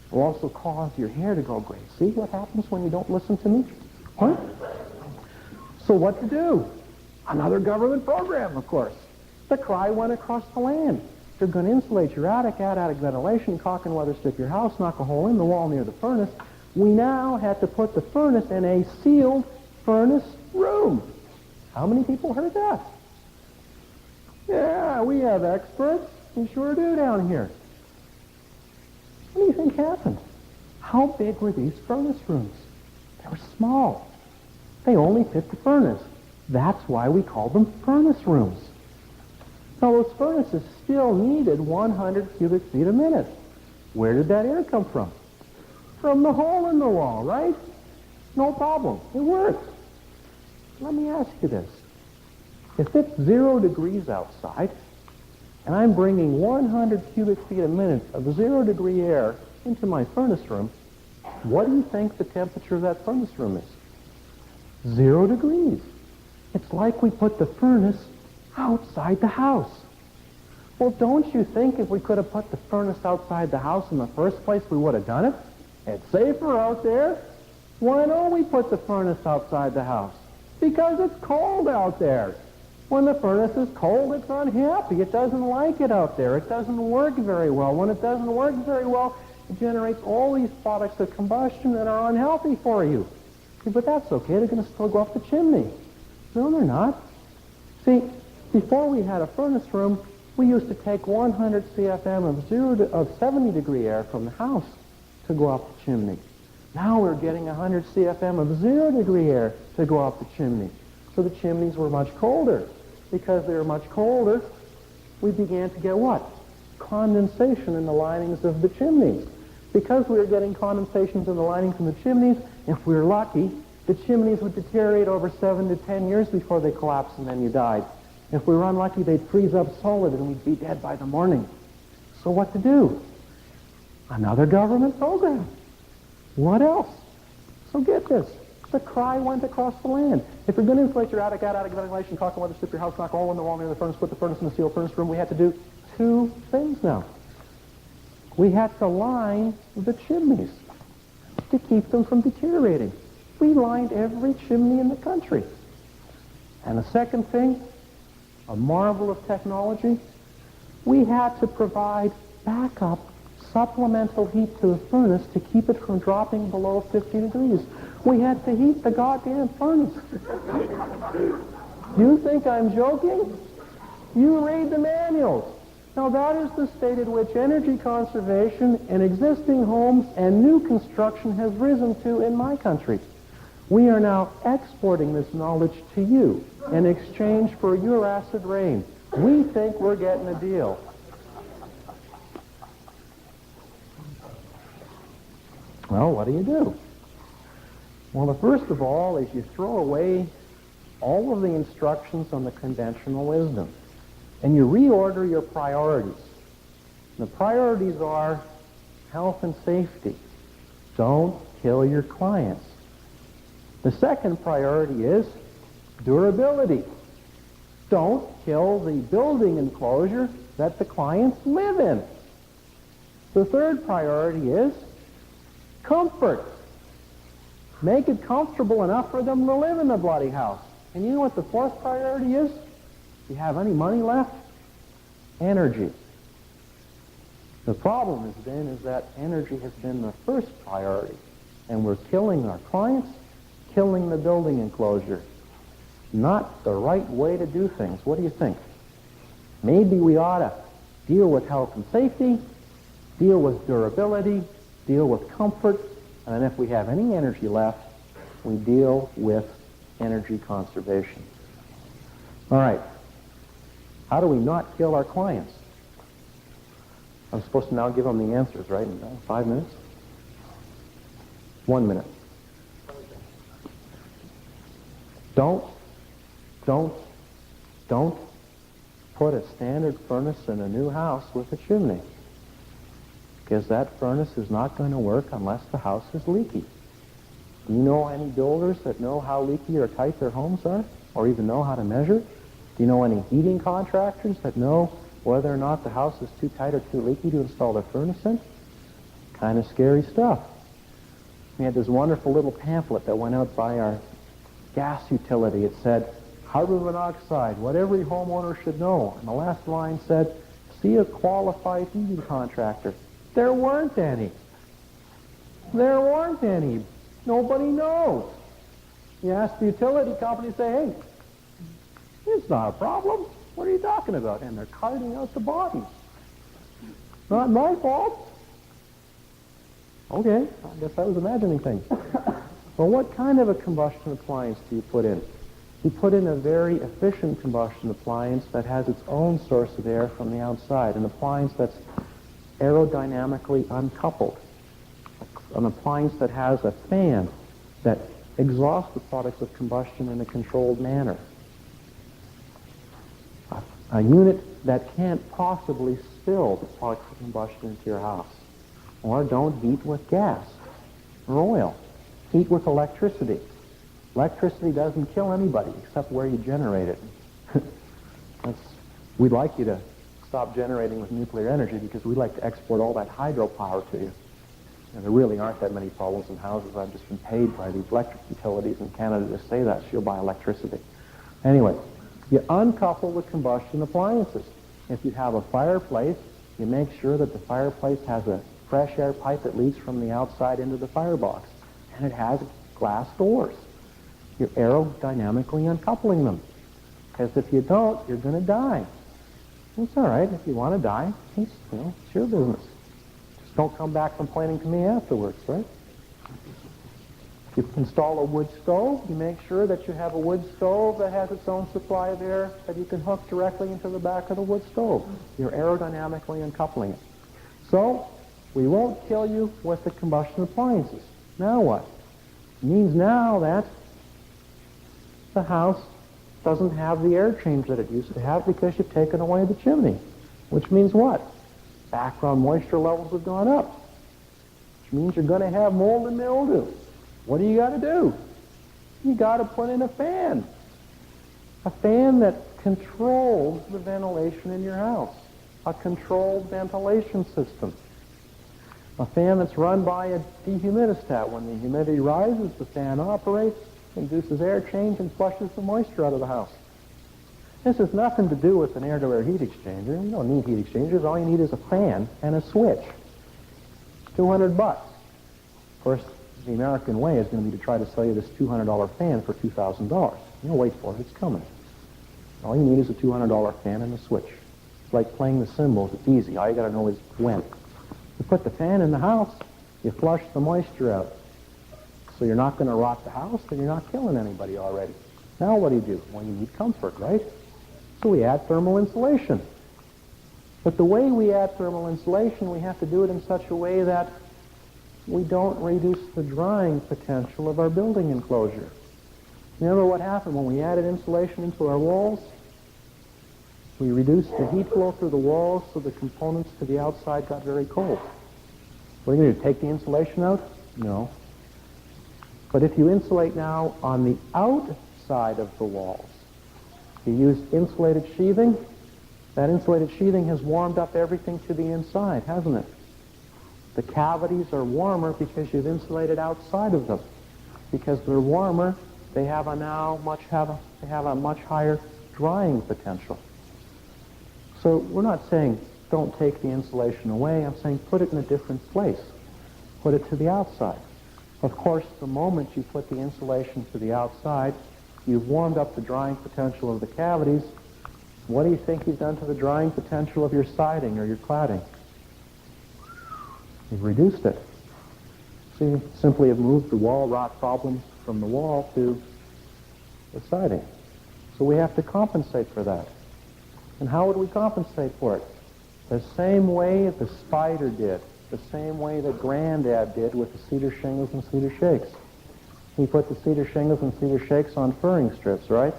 It will also cause your hair to go gray. See what happens when you don't listen to me? Huh? So what to do? Another government program, of course. The cry went across the land. You're going to insulate your attic, add attic ventilation, caulk and weather strip your house, knock a hole in the wall near the furnace. We now had to put the furnace in a sealed furnace room. How many people heard that? Yeah, we have experts. We sure do down here. What do you think happened? How big were these furnace rooms? They were small. They only fit the furnace. That's why we call them furnace rooms. Now, those furnaces still needed 100 cubic feet a minute. Where did that air come from? From the hole in the wall, right? No problem. It worked. Let me ask you this. If it's 0 degrees outside, and I'm bringing 100 cubic feet a minute of 0 degree air into my furnace room, what do you think the temperature of that furnace room is? 0 degrees. It's like we put the furnace outside the house. Well, don't you think if we could have put the furnace outside the house in the first place, we would have done it? It's safer out there. Why don't we put the furnace outside the house? Because it's cold out there. When the furnace is cold, it's unhappy. It doesn't like it out there. It doesn't work very well. When it doesn't work very well, it generates all these products of combustion that are unhealthy for you. But that's okay. They're going to still go up the chimney. No, they're not. See, before we had a furnace room, we used to take 100 CFM of 70 degree air from the house to go up the chimney. Now we're getting 100 CFM of 0 degree air to go up the chimney. So the chimneys were much colder. Because they were much colder, we began to get what? Condensation in the linings of the chimneys. Because we were getting condensations in the linings in the chimneys, if we were lucky, the chimneys would deteriorate over 7 to 10 years before they collapsed and then you died. If we were unlucky, they'd freeze up solid and we'd be dead by the morning. So what to do? Another government program. What else? So get this. The cry went across the land. If you're going to insulate your attic, add attic ventilation, caulk and weather strip your house, knock a hole in the wall near the furnace, put the furnace in the sealed furnace room, we had to do 2 things now. We had to line the chimneys to keep them from deteriorating. We lined every chimney in the country. And the second thing, a marvel of technology, we had to provide backup supplemental heat to the furnace to keep it from dropping below 50 degrees. We had to heat the goddamn furnace. You think I'm joking? You read the manuals. Now that is the state at which energy conservation in existing homes and new construction has risen to in my country. We are now exporting this knowledge to you in exchange for your acid rain. We think we're getting a deal. Well, what do? Well, the first of all is you throw away all of the instructions on the conventional wisdom, and you reorder your priorities. The priorities are health and safety. Don't kill your clients. The second priority is durability. Don't kill the building enclosure that the clients live in. The third priority is comfort. Make it comfortable enough for them to live in the bloody house. And you know what the fourth priority is? Do you have any money left? Energy. The problem has been is that energy has been the first priority. And we're killing our clients, killing the building enclosure. Not the right way to do things. What do you think? Maybe we ought to deal with health and safety, deal with durability, deal with comfort, and then if we have any energy left, we deal with energy conservation. All right. How do we not kill our clients? I'm supposed to now give them the answers, right? In 5 minutes? 1 minute. Don't put a standard furnace in a new house with a chimney, because that furnace is not going to work unless the house is leaky. Do you know any builders that know how leaky or tight their homes are, or even know how to measure? Do you know any heating contractors that know whether or not the house is too tight or too leaky to install their furnace in? Kind of scary stuff. We had this wonderful little pamphlet that went out by our gas utility. It said, carbon monoxide, what every homeowner should know. And the last line said, see a qualified heating contractor. There weren't any. There weren't any. Nobody knows. You ask the utility company, say, hey, it's not a problem. What are you talking about? And they're carting out the bodies. Not my fault. Okay, I guess I was imagining things. Well, what kind of a combustion appliance do you put in? You put in a very efficient combustion appliance that has its own source of air from the outside, an appliance that's aerodynamically uncoupled, an appliance that has a fan that exhausts the products of combustion in a controlled manner, a unit that can't possibly spill the products of combustion into your house. Or don't heat with gas or oil. Heat with electricity. Electricity doesn't kill anybody except where you generate it. We'd like you to stop generating with nuclear energy because we'd like to export all that hydropower to you. And there really aren't that many problems in houses. I've just been paid by the electric utilities in Canada to say that, so you'll buy electricity. Anyway, you uncouple the combustion appliances. If you have a fireplace, you make sure that the fireplace has a fresh air pipe that leads from the outside into the firebox. And it has glass doors. You're aerodynamically uncoupling them. Because if you don't, you're going to die. It's all right. If you want to die, it's your business. Just don't come back complaining to me afterwards, right? If you install a wood stove, you make sure that you have a wood stove that has its own supply of air that you can hook directly into the back of the wood stove. You're aerodynamically uncoupling it. So, we won't kill you with the combustion appliances. Now what? It means now that the house doesn't have the air change that it used to have because you've taken away the chimney. Which means what? Background moisture levels have gone up. Which means you're going to have mold and mildew. What do you got to do? You got to put in a fan. A fan that controls the ventilation in your house. A controlled ventilation system. A fan that's run by a dehumidistat. When the humidity rises, the fan operates, induces air change, and flushes the moisture out of the house. This has nothing to do with an air-to-air heat exchanger. You don't need heat exchangers. All you need is a fan and a switch. $200. Of course, the American way is going to be to try to sell you this $200 fan for $2,000. You know, wait for it. It's coming. All you need is a $200 fan and a switch. It's like playing the cymbals. It's easy. All you got to know is when. You put the fan in the house, you flush the moisture out. So you're not going to rot the house, and you're not killing anybody already. Now what do? Well, you need comfort, right? So we add thermal insulation. But the way we add thermal insulation, we have to do it in such a way that we don't reduce the drying potential of our building enclosure. Remember what happened when we added insulation into our walls? We reduced the heat flow through the walls so the components to the outside got very cold. What are you going to do, take the insulation out? No. But if you insulate now on the outside of the walls, You use insulated sheathing. That insulated sheathing has warmed up everything to the inside, hasn't it? The cavities are warmer because you've insulated outside of them. Because they're warmer, they have a much higher drying potential. So we're not saying don't take the insulation away. I'm saying put it in a different place. Put it to the outside. Of course, the moment you put the insulation to the outside, you've warmed up the drying potential of the cavities. What do you think you've done to the drying potential of your siding or your cladding? You've reduced it. So you simply have moved the wall rot problems from the wall to the siding. So we have to compensate for that. And how would we compensate for it? The same way the spider did, the same way that Granddad did with the cedar shingles and cedar shakes. He put the cedar shingles and cedar shakes on furring strips, right?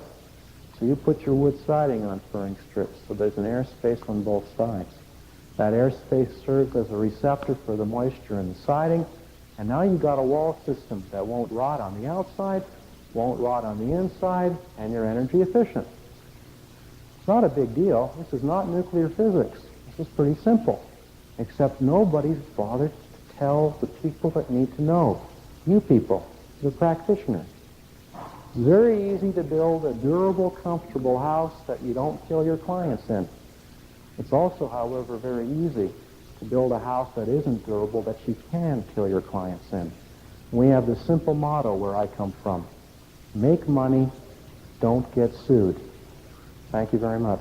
So you put your wood siding on furring strips, so there's an air space on both sides. That air space serves as a receptor for the moisture in the siding, and now you've got a wall system that won't rot on the outside, won't rot on the inside, and you're energy efficient. It's not a big deal. This is not nuclear physics. This is pretty simple, except nobody's bothered to tell the people that need to know. You people, the practitioners. It's very easy to build a durable, comfortable house that you don't kill your clients in. It's also, however, very easy to build a house that isn't durable that you can kill your clients in. We have the simple motto where I come from. Make money, don't get sued. Thank you very much.